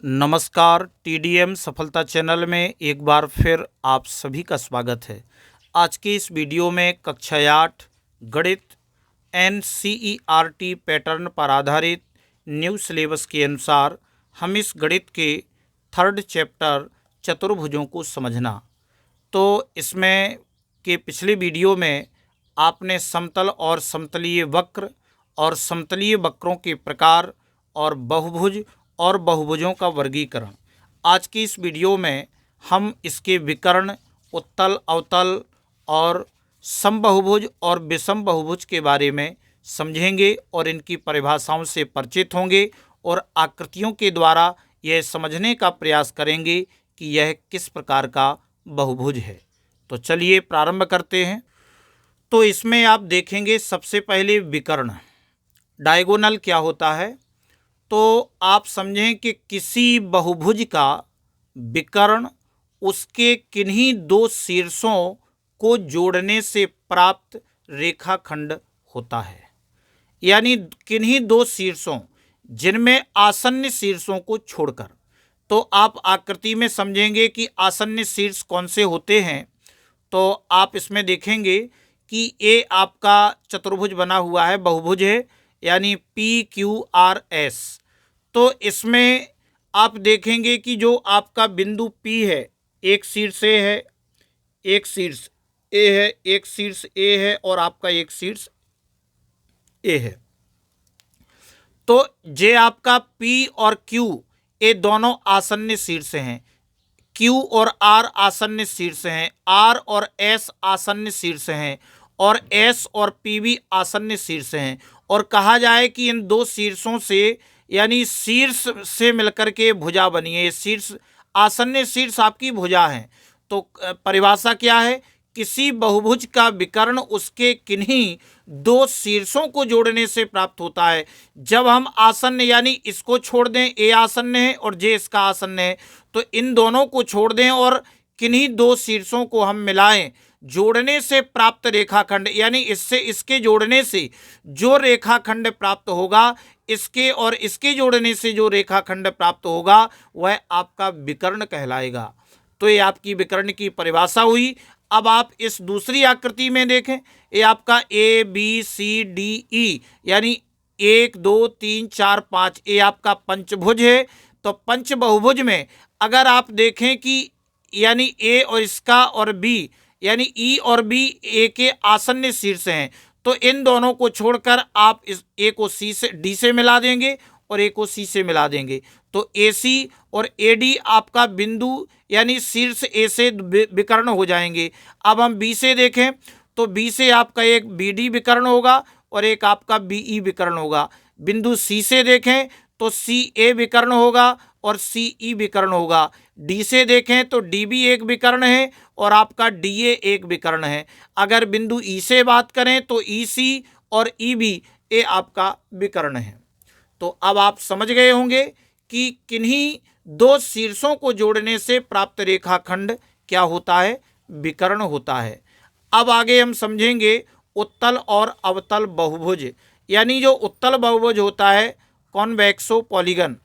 नमस्कार, टीडीएम सफलता चैनल में एक बार फिर आप सभी का स्वागत है। आज की इस वीडियो में कक्षा 8 गणित एनसीईआरटी पैटर्न पर आधारित न्यू सिलेबस के अनुसार हम इस गणित के थर्ड चैप्टर चतुर्भुजों को समझना। तो इसमें के पिछले वीडियो में आपने समतल और समतलीय वक्र और समतलीय वक्रों के प्रकार और बहुभुज और बहुभुजों का वर्गीकरण, आज की इस वीडियो में हम इसके विकर्ण, उत्तल, अवतल और समबहुभुज और विषम बहुभुज के बारे में समझेंगे और इनकी परिभाषाओं से परिचित होंगे और आकृतियों के द्वारा यह समझने का प्रयास करेंगे कि यह किस प्रकार का बहुभुज है। तो चलिए प्रारंभ करते हैं। तो इसमें आप देखेंगे सबसे पहले विकर्ण, डायगोनल क्या होता है। तो आप समझें कि किसी बहुभुज का विकर्ण उसके किन्हीं दो शीर्षों को जोड़ने से प्राप्त रेखाखंड होता है। यानी किन्हीं दो शीर्षों जिनमें आसन्न शीर्षों को छोड़कर। तो आप आकृति में समझेंगे कि आसन्न शीर्ष कौन से होते हैं। तो आप इसमें देखेंगे कि ये आपका चतुर्भुज बना हुआ है, बहुभुज है, यानी PQRS। तो इसमें आप देखेंगे कि जो आपका बिंदु P है, एक शीर्ष A है, एक शीर्ष A है, एक शीर्ष A है और आपका एक शीर्ष A है। तो जे आपका P और Q ये दोनों आसन्न शीर्ष हैं। Q और R आसन्न शीर्ष हैं, R और S आसन्न शीर्ष हैं और S और P भी आसन्न शीर्ष हैं। और कहा जाए कि इन दो शीर्षों से यानी शीर्ष से मिलकर के भुजा बनी है। शीर्ष, आसन्न शीर्ष आपकी भुजा है। तो परिभाषा क्या है? किसी बहुभुज का विकर्ण उसके किन्हीं दो शीर्षों को जोड़ने से प्राप्त होता है। जब हम आसन्न यानी इसको छोड़ दें, ए आसन्न है और जे इसका आसन्न है, तो इन दोनों को छोड़ दें और किन्हीं दो शीर्षों को हम मिलाएं, जोड़ने से प्राप्त रेखाखंड, यानी इससे इसके जोड़ने से जो रेखाखंड प्राप्त होगा, इसके और इसके जोड़ने से जो रेखाखंड प्राप्त होगा, वह आपका विकर्ण कहलाएगा। तो ये आपकी विकर्ण की परिभाषा हुई। अब आप इस दूसरी आकृति में देखें, ये आपका ABCDE यानी 1 2 3 4 5 ये आपका पंचभुज है। तो पंचबहुभुज में अगर आप देखें कि यानी A और इसका और B यानी E और B A के आसन्न शीर्ष हैं, तो इन दोनों को छोड़कर आप इस A को C से D से मिला देंगे और A को C से मिला देंगे। तो AC और AD आपका बिंदु यानी शीर्ष A से विकर्ण हो जाएंगे। अब हम B से देखें तो B से आपका एक BD विकर्ण होगा और एक आपका BE विकर्ण होगा। बिंदु C से देखें तो CA विकर्ण होगा और CE विकर्ण होगा। D से देखें तो DB एक विकर्ण है और आपका DA एक विकर्ण है। अगर बिंदु E से बात करें तो EC और EB ये आपका विकर्ण है। तो अब आप समझ गए होंगे कि किन्हीं दो शीर्षों को जोड़ने से प्राप्त रेखाखंड क्या होता है? विकर्ण होता है। अब आगे हम समझेंगे उत्तल और अवतल बहुभुज। यानी जो उत्तल बहुभुज होता है, कॉन्वेक्सो पॉलीगन।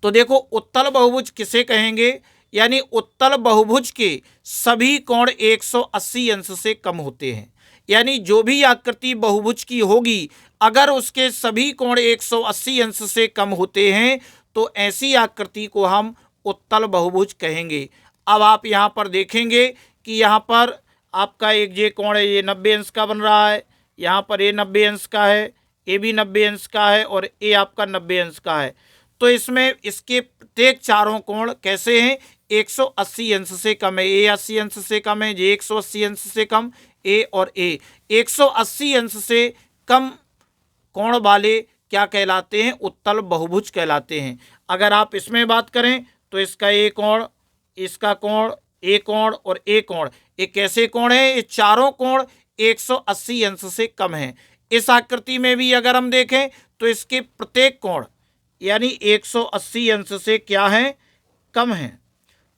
तो देखो उत्तल बहुभुज किसे कहेंगे? यानी उत्तल बहुभुज के सभी कोण 180 अंश से कम होते हैं। यानी जो भी आकृति बहुभुज की होगी, अगर उसके सभी कोण 180 अंश से कम होते हैं तो ऐसी आकृति को हम उत्तल बहुभुज कहेंगे। अब आप यहाँ पर देखेंगे कि यहाँ पर आपका एक ये कोण है, ये 90 अंश का बन रहा है, यहाँ पर ये 90 अंश का है, ये भी 90 अंश का है और ये आपका 90 अंश का है। तो इसमें इसके प्रत्येक चारों कोण कैसे हैं? 180 अंश से कम है। ए 80 अंश से कम है, जे 180 अंश से कम, ए और ए 180 अंश से कम कोण वाले क्या कहलाते हैं? उत्तल बहुभुज कहलाते हैं। अगर आप इसमें बात करें तो इसका ए कोण, इसका कोण, ए कोण और ए कोण, ये कैसे कोण है? ये चारों कोण 180 अंश से कम हैं। इस आकृति में भी अगर हम देखें तो इसके प्रत्येक कोण यानी 180 अंश से क्या है? कम हैं।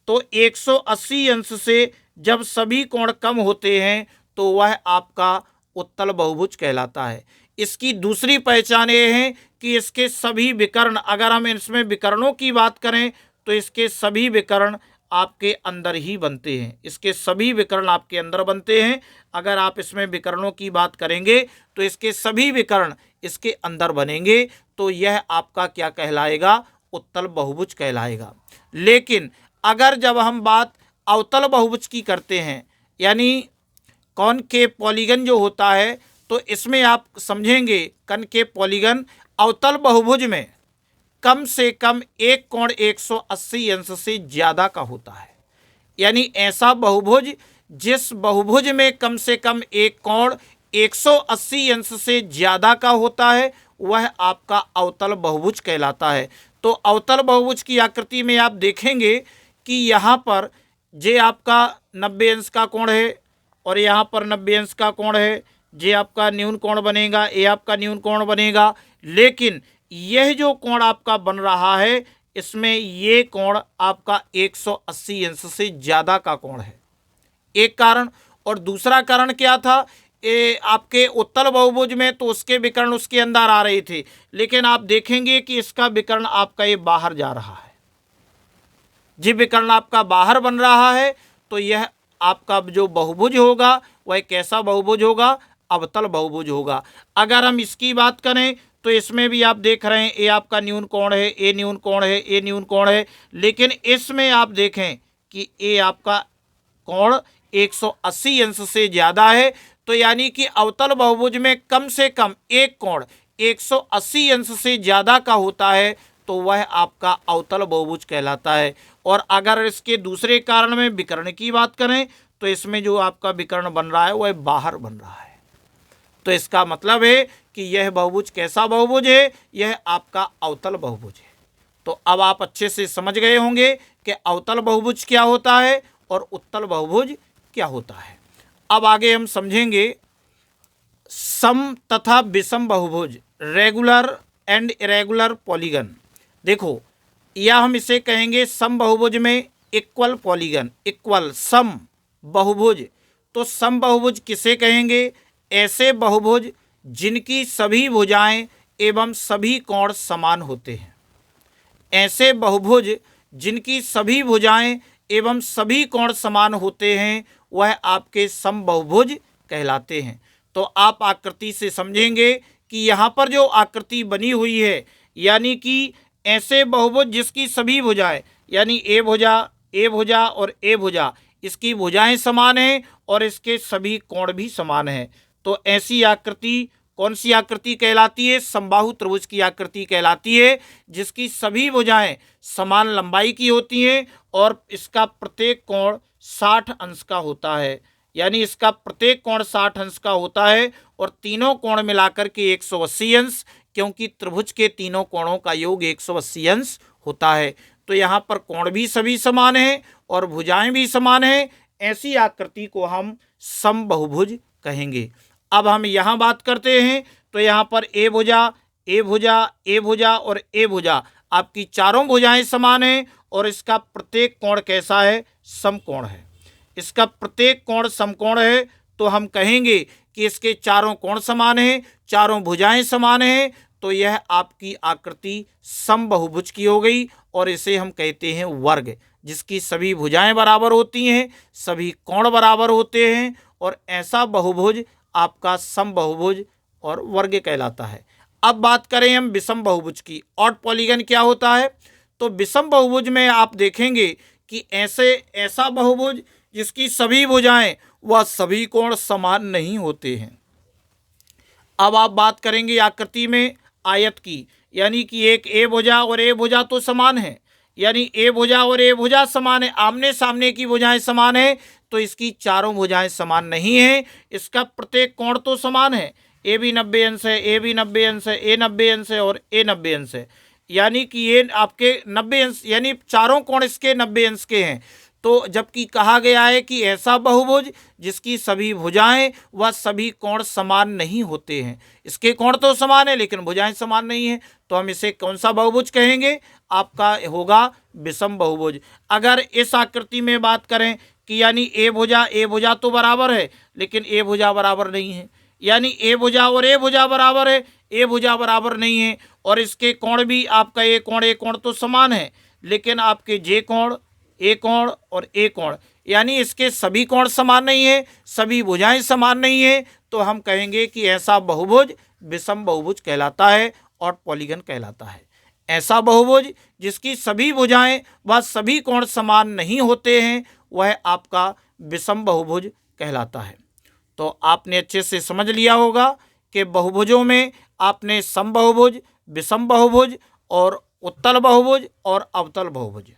तो 180 अंश से जब सभी कोण कम होते हैं तो वह आपका उत्तल बहुभुज कहलाता है। इसकी दूसरी पहचान ये है कि इसके सभी विकर्ण, अगर हम इसमें विकर्णों की बात करें तो इसके सभी विकर्ण आपके अंदर ही बनते हैं, इसके सभी विकर्ण आपके अंदर बनते हैं। अगर आप इसमें विकर्णों की बात करेंगे तो इसके सभी विकर्ण इसके अंदर बनेंगे, तो यह आपका क्या कहलाएगा, उत्तल बहुभुज कहलाएगा। लेकिन अगर जब हम बात अवतल बहुभुज की करते हैं, यानी कॉनकेव पॉलीगन जो होता है, तो इसमें आप समझेंगे कॉनकेव पॉलीगन अवतल बहुभुज में कम से कम एक कोण 180 अंश से ज़्यादा का होता है। यानी ऐसा बहुभुज जिस बहुभुज में कम से कम एक कोण 180 अंश से ज़्यादा का होता है, वह आपका अवतल बहुभुज कहलाता है। तो अवतल बहुभुज की आकृति में आप देखेंगे कि यहाँ पर जे आपका 90 अंश का कोण है और यहाँ पर 90 अंश का कोण है, जे आपका न्यून कोण बनेगा, ये आपका न्यून कोण बनेगा। लेकिन यह जो कोण आपका बन रहा है, इसमें ये कोण आपका 180 अंश से ज़्यादा का कोण है, एक कारण। और दूसरा कारण क्या था, ये आपके उत्तल बहुभुज में तो उसके विकर्ण उसके अंदर आ रहे थे, लेकिन आप देखेंगे कि इसका विकर्ण आपका ये बाहर जा रहा है। जी विकर्ण आपका बाहर बन रहा है, तो यह आपका जो बहुभुज होगा वह कैसा बहुभुज होगा, अवतल बहुभुज होगा। अगर हम इसकी बात करें तो इसमें भी आप देख रहे हैं, ये आपका न्यून कोण है, ये न्यून कोण है, ये न्यून कोण है, लेकिन इसमें आप देखें कि ये आपका कोण 180 अंश से ज़्यादा है। तो यानी कि अवतल बहुभुज में कम से कम एक कोण 180 अंश से ज़्यादा का होता है, तो वह आपका अवतल बहुभुज कहलाता है। और अगर इसके दूसरे कारण में विकर्ण की बात करें तो इसमें जो आपका विकर्ण बन रहा है वह बाहर बन रहा है। तो इसका मतलब है कि यह बहुभुज कैसा बहुभुज है, यह आपका अवतल बहुभुज है। तो अब आप अच्छे से समझ गए होंगे कि अवतल बहुभुज क्या होता है और उत्तल बहुभुज क्या होता है। अब आगे हम समझेंगे सम तथा विषम बहुभुज, रेगुलर एंड इरेगुलर पॉलीगन। देखो, या हम इसे कहेंगे सम बहुभुज में इक्वल पॉलीगन, इक्वल सम बहुभुज। तो सम बहुभुज किसे कहेंगे, ऐसे बहुभुज जिनकी सभी भुजाएं एवं सभी कोण समान होते हैं। ऐसे बहुभुज जिनकी सभी भुजाएं एवं सभी कोण समान होते हैं, वह आपके सम बहुभुज कहलाते हैं। तो आप आकृति से समझेंगे कि यहाँ पर जो आकृति बनी हुई है, यानी कि ऐसे बहुभुज जिसकी सभी भुजाएं, यानी ए भुजा और ए भुजा, इसकी भुजाएं समान हैं और इसके सभी कोण भी समान हैं। तो ऐसी आकृति कौन सी आकृति कहलाती है, समबाहु त्रिभुज की आकृति कहलाती है, जिसकी सभी भुजाएं समान लंबाई की होती हैं और इसका प्रत्येक कोण 60 अंश का होता है। यानी इसका प्रत्येक कोण 60 अंश का होता है और तीनों कोण मिलाकर के 180 अंश, क्योंकि त्रिभुज के तीनों कोणों का योग 180 अंश होता है। तो यहाँ पर कोण भी सभी समान हैं और भुजाएं भी समान हैं। ऐसी आकृति को हम सम बहुभुज कहेंगे। अब हम यहाँ बात करते हैं तो यहाँ पर ए भुजा, ए भुजा, ए भुजा और ए भुजा, आपकी चारों भुजाएं समान हैं और इसका प्रत्येक कोण कैसा है, समकोण है। इसका प्रत्येक कोण समकोण है, तो हम कहेंगे कि इसके चारों कोण समान हैं, चारों भुजाएं समान हैं। तो यह आपकी आकृति सम बहुभुज की हो गई और इसे हम कहते हैं वर्ग, जिसकी सभी भुजाएं बराबर होती हैं, सभी कोण बराबर होते हैं, और ऐसा बहुभुज आपका सम बहुभुज और वर्ग कहलाता है। अब बात करें हम विषम बहुभुज की, ऑड पॉलीगन क्या होता है। तो विषम बहुभुज में आप देखेंगे कि ऐसा बहुभुज जिसकी सभी भुजाएं व सभी कोण समान नहीं होते हैं। अब आप बात करेंगे आकृति में आयत की, यानी कि एक ए भुजा और ए भुजा तो समान है, यानी ए भुजा और ए भुजा समान है, आमने सामने की भुजाएं समान है, तो इसकी चारों भुजाएं समान नहीं है। इसका प्रत्येक कोण तो समान है, ए भी 90 अंश है, ए भी 90 अंश है, ए 90 अंश है और ए 90 अंश है, यानी कि ये आपके 90 अंश, यानी चारों कोण इसके 90 अंश के हैं। तो जबकि कहा गया है कि ऐसा बहुभुज जिसकी सभी भुजाएं व सभी कोण समान नहीं होते हैं। इसके कोण तो समान है लेकिन भुजाएं समान नहीं हैं, तो हम इसे कौन सा बहुभुज कहेंगे, आपका होगा विषम बहुभुज। अगर इस आकृति में बात करें कि यानी ए भुजा तो बराबर है लेकिन ए भुजा बराबर नहीं है, यानी ए भुजा और ए भुजा बराबर है, ए भुजा बराबर नहीं है। और इसके कोण भी आपका ए कोण तो समान है, लेकिन आपके जे कोण, ए कोण और ए कोण, यानी इसके सभी कोण समान नहीं है, सभी भुजाएं समान नहीं है। तो हम कहेंगे कि ऐसा बहुभुज विषम बहुभुज कहलाता है और पॉलीगन कहलाता है। ऐसा बहुभुज जिसकी सभी भुजाएं व सभी कोण समान नहीं होते हैं, वह आपका विषम बहुभुज कहलाता है। तो आपने अच्छे से समझ लिया होगा कि बहुभुजों में आपने समबाहुभुज, विषम बहुभुज और उत्तल बहुभुज और अवतल बहुभुज।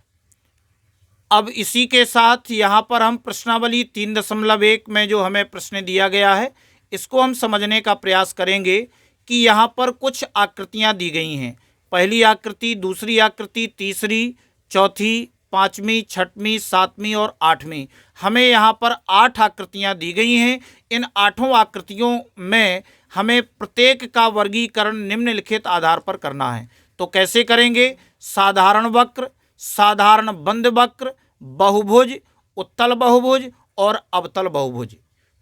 अब इसी के साथ यहाँ पर हम प्रश्नावली 3.1 में जो हमें प्रश्न दिया गया है, इसको हम समझने का प्रयास करेंगे कि यहाँ पर कुछ आकृतियाँ दी गई हैं। पहली आकृति, दूसरी आकृति, तीसरी, चौथी, पाँचवीं, छठवीं, सातवीं और आठवीं। हमें यहाँ पर 8 आकृतियाँ दी गई हैं। इन 8 आकृतियों में हमें प्रत्येक का वर्गीकरण निम्नलिखित आधार पर करना है। तो कैसे करेंगे? साधारण वक्र, साधारण बंद वक्र, बहुभुज, उत्तल बहुभुज और अवतल बहुभुज।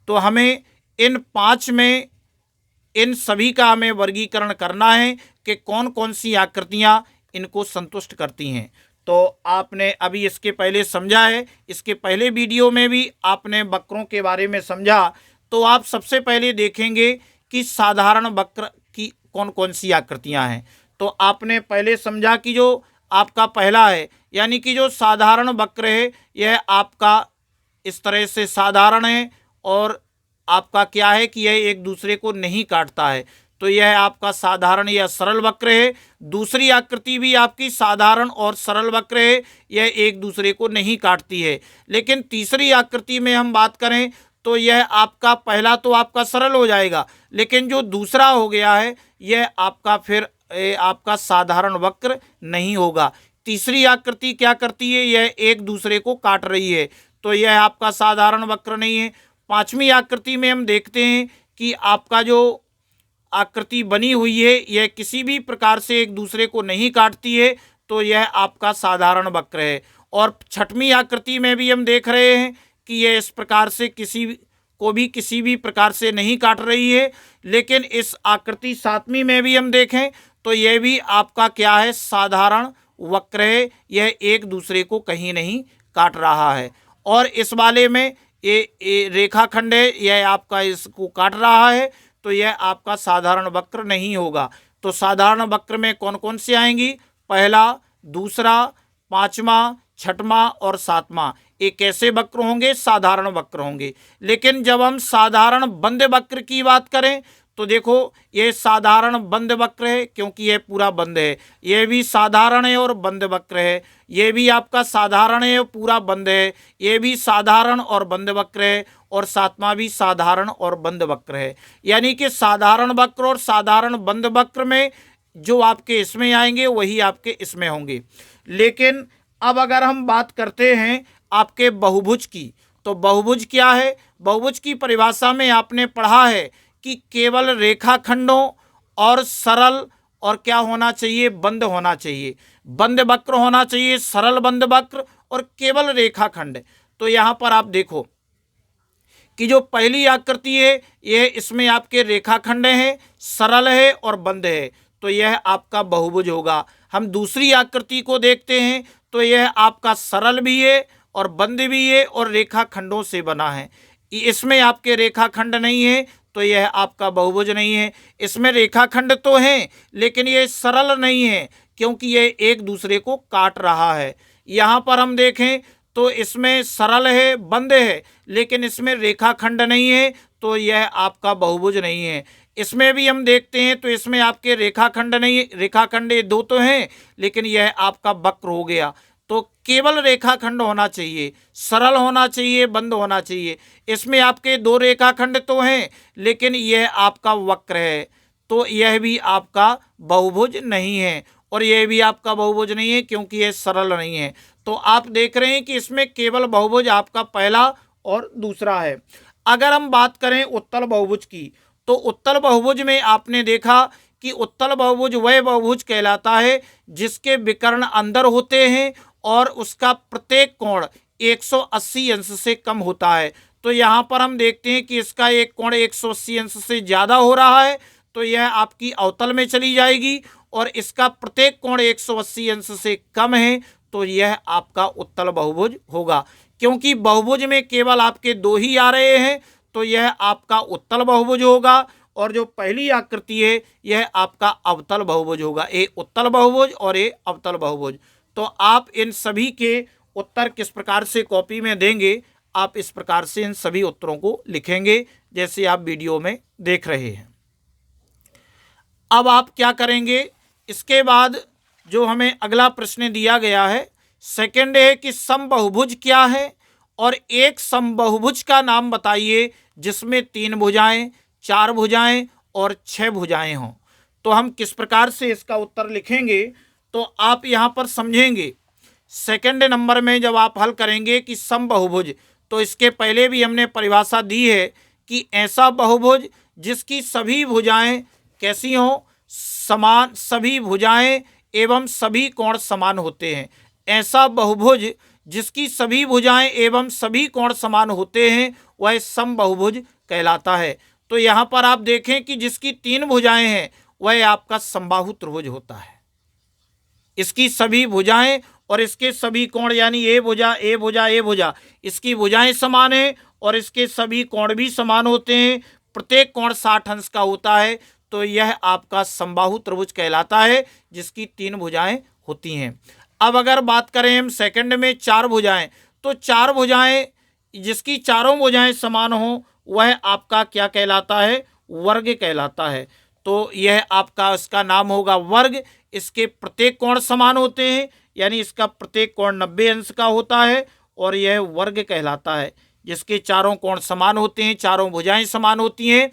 तो हमें इन 5 में इन सभी का हमें वर्गीकरण करना है कि कौन कौन सी आकृतियाँ इनको संतुष्ट करती हैं। तो आपने अभी इसके पहले समझा है, इसके पहले वीडियो में भी आपने वक्रों के बारे में समझा। तो आप सबसे पहले देखेंगे कि साधारण वक्र की कौन कौन सी आकृतियाँ हैं। तो आपने पहले समझा कि जो आपका पहला है, यानी कि जो साधारण वक्र है, यह आपका इस तरह से साधारण है और आपका क्या है कि यह एक दूसरे को नहीं काटता है। तो यह आपका साधारण या सरल वक्र है। दूसरी आकृति भी आपकी साधारण और सरल वक्र है, यह एक दूसरे को नहीं काटती है। लेकिन तीसरी आकृति में हम बात करें तो यह आपका पहला तो आपका सरल हो जाएगा, लेकिन जो दूसरा हो गया है यह आपका फिर आपका साधारण वक्र नहीं होगा। तीसरी आकृति क्या करती है? यह एक दूसरे को काट रही है, तो यह आपका साधारण वक्र नहीं है। पांचवी आकृति में हम देखते हैं कि आपका जो आकृति बनी हुई है यह किसी भी प्रकार से एक दूसरे को नहीं काटती है, तो यह आपका साधारण वक्र है। और छठवीं आकृति में भी हम देख रहे हैं कि यह इस प्रकार से किसी भी प्रकार से नहीं काट रही है। लेकिन इस आकृति सातवीं में भी हम देखें तो यह भी आपका क्या है? साधारण वक्र है, यह एक दूसरे को कहीं नहीं काट रहा है। और इस वाले में ये रेखाखंड है, यह आपका इसको काट रहा है, तो यह आपका साधारण वक्र नहीं होगा। तो साधारण वक्र में कौन कौन से आएंगी? पहला, दूसरा, पांचवा, छठवां और सातवां। ये कैसे वक्र होंगे? साधारण वक्र होंगे। लेकिन जब हम साधारण बंद वक्र की बात करें तो देखो ये साधारण बंद वक्र है, क्योंकि यह पूरा बंद है। यह भी साधारण है और बंद वक्र है। यह भी आपका साधारण है और पूरा बंद है। यह भी साधारण और बंद वक्र है और सातवां भी साधारण और बंद वक्र है। यानी कि साधारण वक्र और साधारण बंद वक्र में जो आपके इसमें आएंगे वही आपके इसमें होंगे। लेकिन अब अगर हम बात करते हैं आपके बहुभुज की, तो बहुभुज क्या है? बहुभुज की परिभाषा में आपने पढ़ा है कि केवल रेखाखंडों और सरल और क्या होना चाहिए? बंद होना चाहिए। बंद वक्र होना चाहिए, सरल बंद वक्र और केवल रेखाखंड। तो यहाँ पर आप देखो कि जो पहली आकृति है यह इसमें आपके रेखाखंड है, सरल है और बंद है, तो यह आपका बहुभुज होगा। हम दूसरी आकृति को देखते हैं तो यह आपका सरल भी है और बंद भी है और रेखाखंडों से बना है। इसमें आपके रेखाखंड नहीं है, तो यह आपका बहुभुज नहीं है। इसमें रेखाखंड तो हैं लेकिन ये सरल नहीं है, क्योंकि यह एक दूसरे को काट रहा है। यहाँ पर हम देखें तो इसमें सरल है, बंद है, लेकिन इसमें रेखाखंड नहीं है, तो यह आपका बहुभुज नहीं है। इसमें भी हम देखते हैं तो इसमें आपके रेखाखंड नहीं, रेखाखंड ये 2 तो हैं, लेकिन यह आपका वक्र हो गया। तो केवल रेखाखंड होना चाहिए, सरल होना चाहिए, बंद होना चाहिए। इसमें आपके 2 रेखाखंड तो हैं, लेकिन यह आपका वक्र है, तो यह भी आपका बहुभुज नहीं है। और यह भी आपका बहुभुज नहीं है क्योंकि यह सरल नहीं है। तो आप देख रहे हैं कि इसमें केवल बहुभुज आपका पहला और दूसरा है। अगर हम बात करें उत्तल बहुभुज की, तो उत्तल बहुभुज में आपने देखा कि उत्तल बहुभुज वह बहुभुज कहलाता है जिसके विकर्ण अंदर होते हैं और उसका प्रत्येक कोण 180 अंश से कम होता है। तो यहाँ पर हम देखते हैं कि इसका एक कोण 180 अंश से ज़्यादा हो रहा है, तो यह आपकी अवतल में चली जाएगी, और इसका प्रत्येक कोण 180 अंश से कम है, तो यह आपका उत्तल बहुभुज होगा। क्योंकि बहुभुज में केवल आपके दो ही आ रहे हैं, तो यह आपका उत्तल बहुभुज होगा, और जो पहली आकृति है यह आपका अवतल बहुभुज होगा। ए उत्तल बहुभुज और ए अवतल बहुभुज। तो आप इन सभी के उत्तर किस प्रकार से कॉपी में देंगे, आप इस प्रकार से इन सभी उत्तरों को लिखेंगे जैसे आप वीडियो में देख रहे हैं। अब आप क्या करेंगे, इसके बाद जो हमें अगला प्रश्न दिया गया है, सेकंड है कि समबाहुभुज क्या है, और एक समबाहुभुज का नाम बताइए जिसमें 3 भुजाएं, 4 भुजाएं और 6 भुजाएं हों। तो हम किस प्रकार से इसका उत्तर लिखेंगे, तो आप यहाँ पर समझेंगे। सेकंड नंबर में जब आप हल करेंगे कि समबाहुभुज, तो इसके पहले भी हमने परिभाषा दी है कि ऐसा बहुभुज जिसकी सभी भुजाएं कैसी हों, समान, सभी भुजाएं एवं सभी कोण समान होते हैं। ऐसा बहुभुज जिसकी सभी भुजाएं एवं सभी कोण समान होते हैं वह समबाहुभुज कहलाता है। तो यहाँ पर आप देखें कि जिसकी 3 भुजाएं हैं वह आपका समबाहु त्रिभुज होता है। इसकी सभी भुजाएं और इसके सभी कोण, यानी ए भुजा ए भुजा ए भुजा, इसकी भुजाएं समान हैं और इसके सभी कोण भी समान होते हैं, प्रत्येक कोण 60 अंश का होता है, तो यह आपका समबाहु त्रिभुज कहलाता है जिसकी 3 भुजाएं होती हैं। अब अगर बात करें हम सेकंड में 4 भुजाएं, तो 4 भुजाएं जिसकी चारों भुजाएं समान हो वह आपका क्या कहलाता है, वर्ग कहलाता है। तो यह आपका इसका नाम होगा वर्ग। इसके प्रत्येक कोण समान होते हैं, यानी इसका प्रत्येक कोण 90 अंश का होता है और यह वर्ग कहलाता है। जिसके चारों कोण समान होते हैं, चारों भुजाएं समान होती हैं।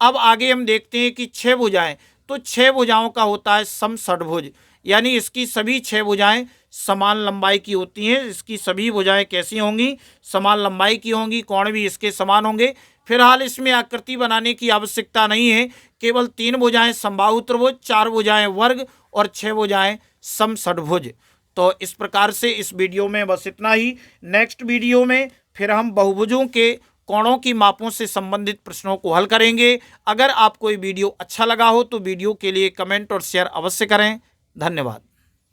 अब आगे हम देखते हैं कि 6 भुजाएं, तो 6 भुजाओं का होता है समषट्भुज, यानी इसकी सभी 6 भुजाएं समान लंबाई की होती हैं। इसकी सभी भुजाएं कैसी होंगी, समान लंबाई की होंगी, कोण भी इसके समान होंगे। फिलहाल इसमें आकृति बनाने की आवश्यकता नहीं है, केवल 3 भुजाएं समबाहु त्रिभुज, 4 भुजाएं वर्ग और 6 भुजाएं समषट्भुज। तो इस प्रकार से इस वीडियो में बस इतना ही। नेक्स्ट वीडियो में फिर हम बहुभुजों के कोणों की मापों से संबंधित प्रश्नों को हल करेंगे। अगर आपको ये वीडियो अच्छा लगा हो तो वीडियो के लिए कमेंट और शेयर अवश्य करें। धन्यवाद।